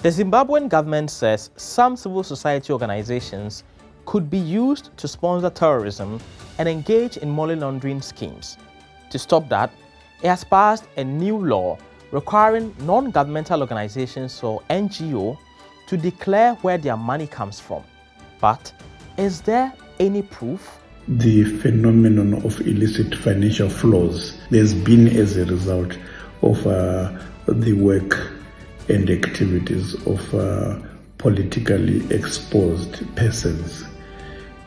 The Zimbabwean government says some civil society organizations could be used to sponsor terrorism and engage in money laundering schemes. To stop that, it has passed a new law requiring non-governmental organizations or NGO to declare where their money comes from. But is there any proof? The phenomenon of illicit financial flows has been as a result of the work and activities of politically exposed persons.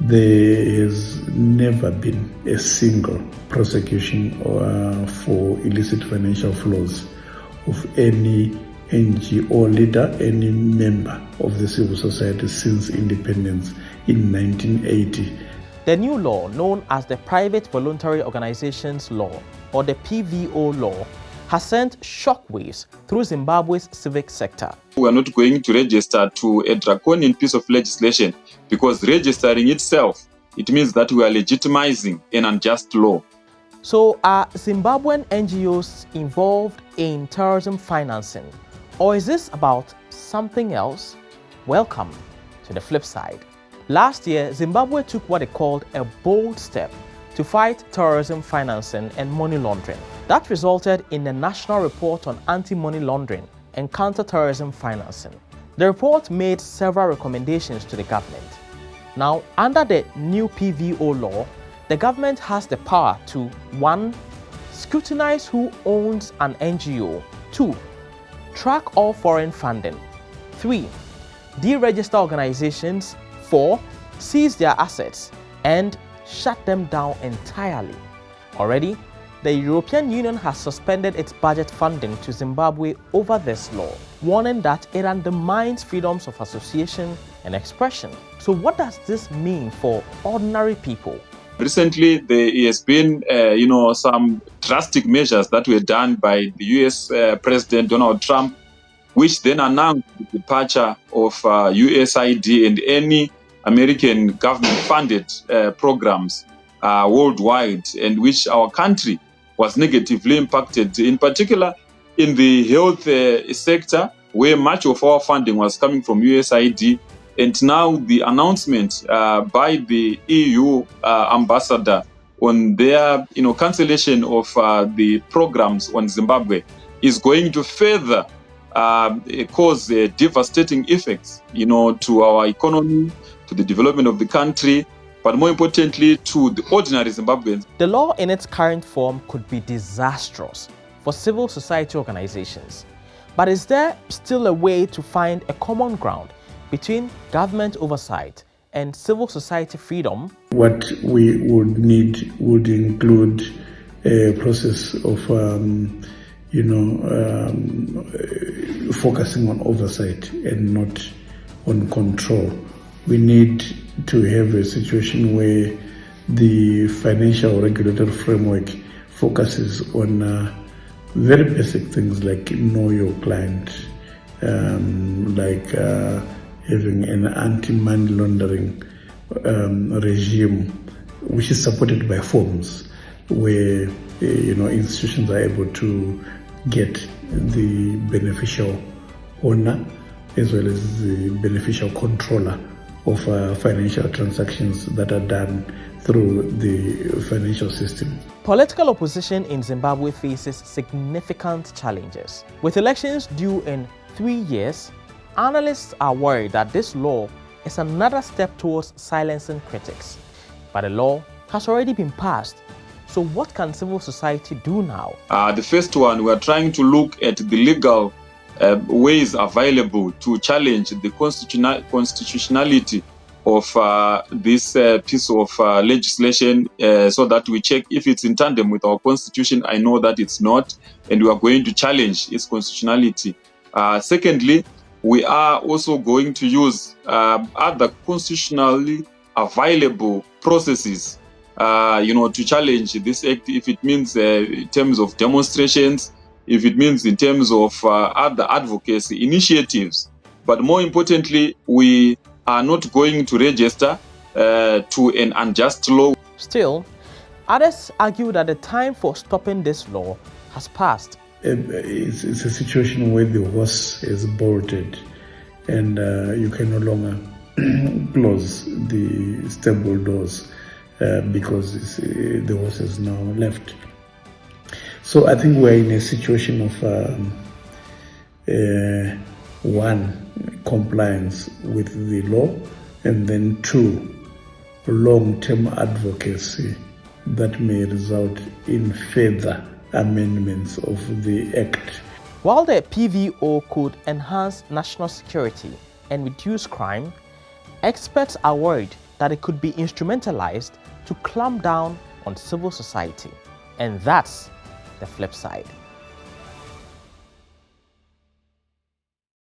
There has never been a single prosecution for illicit financial flows of any NGO leader, any member of the civil society since independence in 1980. The new law, known as the Private Voluntary Organizations Law, or the PVO law, has sent shockwaves through Zimbabwe's civic sector. We are not going to register to a draconian piece of legislation because registering itself, it means that we are legitimizing an unjust law. So are Zimbabwean NGOs involved in terrorism financing, or is this about something else? Welcome to the flip side. Last year, Zimbabwe took what it called a bold step to fight terrorism financing and money laundering. That resulted in a national report on anti-money laundering and counter-terrorism financing. The report made several recommendations to the government. Now, under the new PVO law, the government has the power to 1. Scrutinize who owns an NGO. 2. Track all foreign funding. 3. Deregister organizations. 4. Seize their assets and shut them down entirely. Already, the European Union has suspended its budget funding to Zimbabwe over this law, warning that it undermines freedoms of association and expression. So what does this mean for ordinary people? Recently, there has been, some drastic measures that were done by the US President Donald Trump, which then announced the departure of USAID and any American government-funded programs worldwide, and which our country was negatively impacted, in particular in the health sector, where much of our funding was coming from USAID. And now the announcement by the EU ambassador on their cancellation of the programs on Zimbabwe is going to further cause devastating effects to our economy, to the development of the country, but more importantly to the ordinary Zimbabweans. The law in its current form could be disastrous for civil society organizations. But is there still a way to find a common ground between government oversight and civil society freedom? What we would need would include a process of focusing on oversight and not on control. We need to have a situation where the financial regulatory framework focuses on very basic things like know your client, like having an anti-money laundering regime which is supported by forms where institutions are able to get the beneficial owner as well as the beneficial controller of financial transactions that are done through the financial system. Political opposition in Zimbabwe faces significant challenges. With elections due in 3 years, analysts are worried that this law is another step towards silencing critics. But the law has already been passed. So what can civil society do now? The first one, we are trying to look at the legal ways available to challenge the constitutionality of this piece of legislation so that we check if it's in tandem with our constitution. I know that it's not, and we are going to challenge its constitutionality. Secondly, we are also going to use other constitutionally available processes to challenge this act, if it means in terms of demonstrations, if it means in terms of other advocacy initiatives. But more importantly, we are not going to register to an unjust law. Still, others argue that the time for stopping this law has passed. It's a situation where the horse is bolted and you can no longer close the stable doors because the horse has now left. So I think we're in a situation of one, compliance with the law, and then two, long-term advocacy that may result in further amendments of the Act. While the PVO could enhance national security and reduce crime, experts are worried that it could be instrumentalized to clamp down on civil society. And that's the flip side.